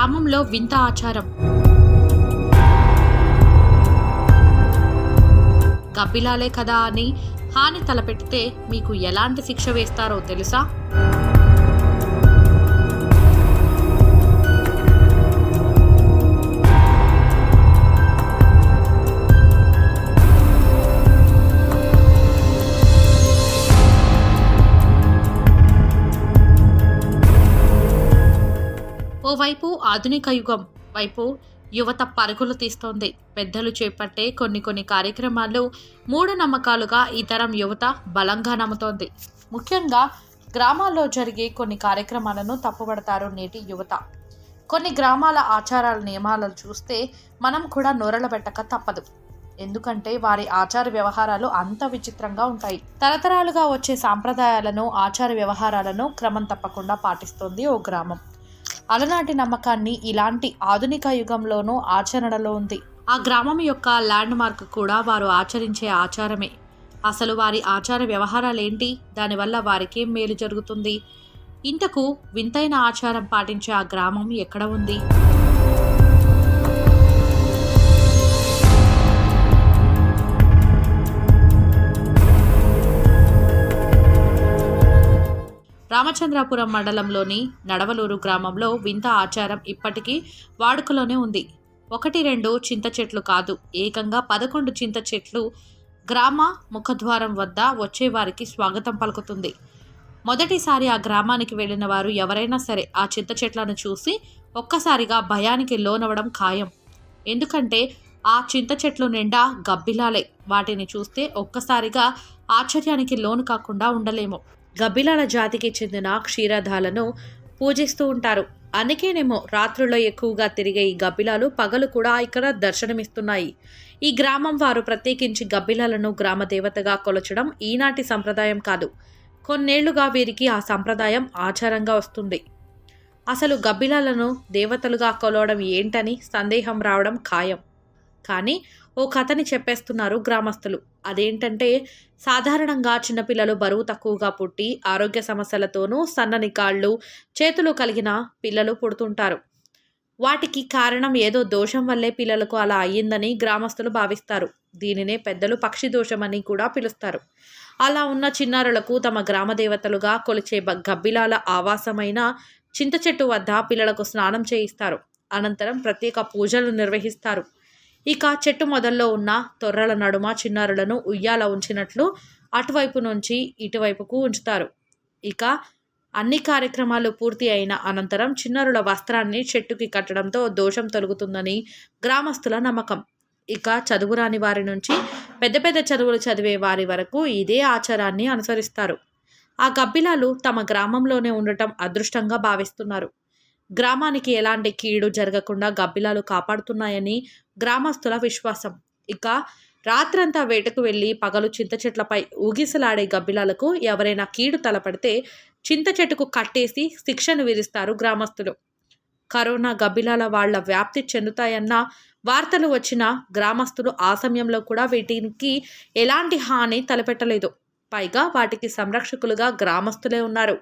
గ్రామంలో వింత ఆచారం. గబ్బిలాలే కదా అని హాని తలపెట్టితే మీకు ఎలాంటి శిక్ష వేస్తారో తెలుసా? ఓవైపు ఆధునిక యుగం వైపు యువత పరుగులు తీస్తోంది. పెద్దలు చేపట్టే కొన్ని కార్యక్రమాలు మూఢనమ్మకాలుగా ఈ తరం యువత బలంగా నమ్ముతోంది. ముఖ్యంగా గ్రామాల్లో జరిగే కొన్ని కార్యక్రమాలను తప్పుపడతారు నేటి యువత. కొన్ని గ్రామాల ఆచారాల నియమాలను చూస్తే మనం కూడా నోరలబెట్టక తప్పదు. ఎందుకంటే వారి ఆచార వ్యవహారాలు అంత విచిత్రంగా ఉంటాయి. తరతరాలుగా వచ్చే సాంప్రదాయాలను, ఆచార వ్యవహారాలను క్రమం తప్పకుండా పాటిస్తోంది ఓ గ్రామం. అలనాటి నమ్మకాన్ని ఇలాంటి ఆధునిక యుగంలోనూ ఆచరణలో ఉంది. ఆ గ్రామం యొక్క ల్యాండ్ మార్క్ కూడా వారు ఆచరించే ఆచారమే. అసలు వారి ఆచార వ్యవహారాలేంటి? దానివల్ల వారికేం మేలు జరుగుతుంది? ఇంతకు వింతైన ఆచారం పాటించే ఆ గ్రామం ఎక్కడ ఉంది? రామచంద్రాపురం మండలంలోని నడవలూరు గ్రామంలో వింత ఆచారం ఇప్పటికీ వాడుకలోనే ఉంది. 1-2 చింత చెట్లు కాదు, ఏకంగా 11 చింత చెట్లు గ్రామ ముఖద్వారం వద్ద వచ్చేవారికి స్వాగతం పలుకుతుంది. మొదటిసారి ఆ గ్రామానికి వెళ్ళిన వారు ఎవరైనా సరే ఆ చింత చెట్లను చూసి ఒక్కసారిగా భయానికి లోనవడం ఖాయం. ఎందుకంటే ఆ చింత చెట్లు నిండా గబ్బిలాలే. వాటిని చూస్తే ఒక్కసారిగా ఆశ్చర్యానికి లోను కాకుండా ఉండలేము. గబ్బిలాల జాతికి చెందిన క్షీరదాలను పూజిస్తూ ఉంటారు. అందుకేనేమో రాత్రుల్లో ఎక్కువగా తిరిగే ఈ గబ్బిలాలు పగలు కూడా ఇక్కడ దర్శనమిస్తున్నాయి. ఈ గ్రామం వారు ప్రత్యేకించి గబ్బిలాలను గ్రామ దేవతగా కొలచడం ఈనాటి సంప్రదాయం కాదు. కొన్నేళ్లుగా వీరికి ఆ సంప్రదాయం ఆచారంగా వస్తుంది. అసలు గబ్బిలాలను దేవతలుగా కొలవడం ఏంటని సందేహం రావడం ఖాయం. కానీ ఓ కథని చెప్పేస్తున్నారు గ్రామస్తులు. అదేంటంటే, సాధారణంగా చిన్నపిల్లలు బరువు తక్కువగా పుట్టి ఆరోగ్య సమస్యలతోనూ సన్నని కాళ్ళు, చేతులు కలిగిన పిల్లలు పుడుతుంటారు. వాటికి కారణం ఏదో దోషం వల్లే పిల్లలకు అలా అయ్యిందని గ్రామస్తులు భావిస్తారు. దీనినే పెద్దలు పక్షి దోషమని కూడా పిలుస్తారు. అలా ఉన్న చిన్నారులకు తమ గ్రామ దేవతలుగా కొలిచే గబ్బిలాల ఆవాసమైన చింత చెట్టు వద్ద పిల్లలకు స్నానం చేయిస్తారు. అనంతరం ప్రత్యేక పూజలు నిర్వహిస్తారు. ఇక చెట్టు మొదల్లో ఉన్న తొర్రల నడుమ చిన్నారులను ఉయ్యాల ఉంచినట్లు అటువైపు నుంచి ఇటువైపుకు ఉంచుతారు. ఇక అన్ని కార్యక్రమాలు పూర్తి అయిన అనంతరం చిన్నారుల వస్త్రాన్ని చెట్టుకి కట్టడంతో దోషం తొలగుతుందని గ్రామస్తుల నమ్మకం. ఇక చదువురాని వారి నుంచి పెద్ద చదువులు చదివే వారి వరకు ఇదే ఆచారాన్ని అనుసరిస్తారు. ఆ గబ్బిలాలు తమ గ్రామంలోనే ఉండటం అదృష్టంగా భావిస్తున్నారు. గ్రామానికి ఎలాంటి కీడు జరగకుండా గబ్బిలాలు కాపాడుతున్నాయని గ్రామస్తుల విశ్వాసం. ఇక రాత్రంతా వేటకు వెళ్ళి పగలు చింత చెట్లపై ఊగిసలాడే గబ్బిలాలకు ఎవరైనా కీడు తలపడితే చింత చెట్టుకు కట్టేసి శిక్షను విధిస్తారు గ్రామస్తులు. కరోనా గబ్బిలాల వాళ్ల వ్యాప్తి చెందుతాయన్న వార్తలు వచ్చిన గ్రామస్తులు ఆ సమయంలో కూడా వీటికి ఎలాంటి హాని తలపెట్టలేదు. పైగా వాటికి సంరక్షకులుగా గ్రామస్తులే ఉన్నారు.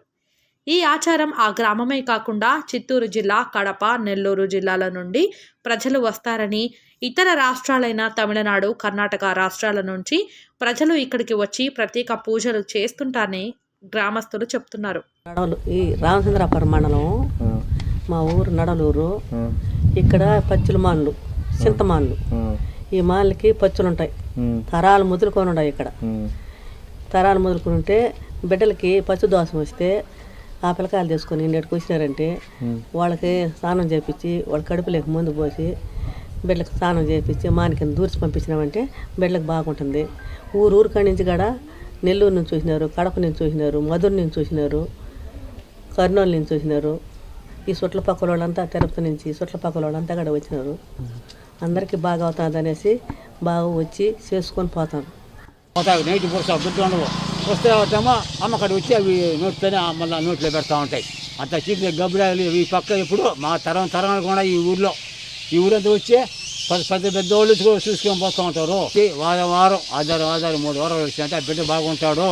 ఈ ఆచారం ఆ గ్రామమే కాకుండా చిత్తూరు జిల్లా, కడప, నెల్లూరు జిల్లాల నుండి ప్రజలు వస్తారని, ఇతర రాష్ట్రాలైన తమిళనాడు, కర్ణాటక రాష్ట్రాల నుంచి ప్రజలు ఇక్కడికి వచ్చి ప్రత్యేక పూజలు చేస్తుంటారని గ్రామస్తులు చెప్తున్నారు. ఈ రామచంద్రాపురం మండలం మా ఊరు నడలూరు. ఇక్కడ పచ్చుల మాన్లు, చింతమాన్లు. ఈ మాన్లకి పచ్చులు ఉంటాయి. తరాలు ముదులుకొని ఉన్నాయి. ఇక్కడ తరాలు ముదులుకొని ఉంటే బిడ్డలకి పచ్చు దోషం వస్తే ఆ పిల్లకాయలు తీసుకొని ఇంటికి వచ్చినారంటే వాళ్ళకి స్నానం చేయించి వాళ్ళ కడుపులోకి ముందు పోసి బిడ్డలకు స్నానం చేయించి మానికి దూర్చి పంపించినామంటే బిడ్డలకు బాగుంటుంది. ఊరు కాడి నుంచి కూడా నెల్లూరు నుంచి చూసినారు, కడప నుంచి చూసినారు, మధుర నుంచి చూసినారు, కర్నూలు నుంచి చూసినారు. ఈ చుట్లపక్కల వాళ్ళంతా తిరుపతి నుంచి చుట్లపక్కల వాళ్ళంతా కూడా వచ్చినారు. అందరికీ బాగా అవుతుంది అనేసి బాగా వచ్చి చేసుకొని పోతాను. నైట్ వస్తే అవుతామో అమ్మకాడ వచ్చి అవి నోట్తోనే మళ్ళీ నోట్లో పెడతా ఉంటాయి. అంత చీకటి గబ్బిలాలు ఈ పక్క ఎప్పుడు మా తరాలు కూడా ఈ ఊరంతా వచ్చి పెద్ద వాళ్ళు చూసుకొని పోతూ ఉంటారు. వారం 3 వారాలు వచ్చి అంటే ఆ బిడ్డ బాగుంటాడు.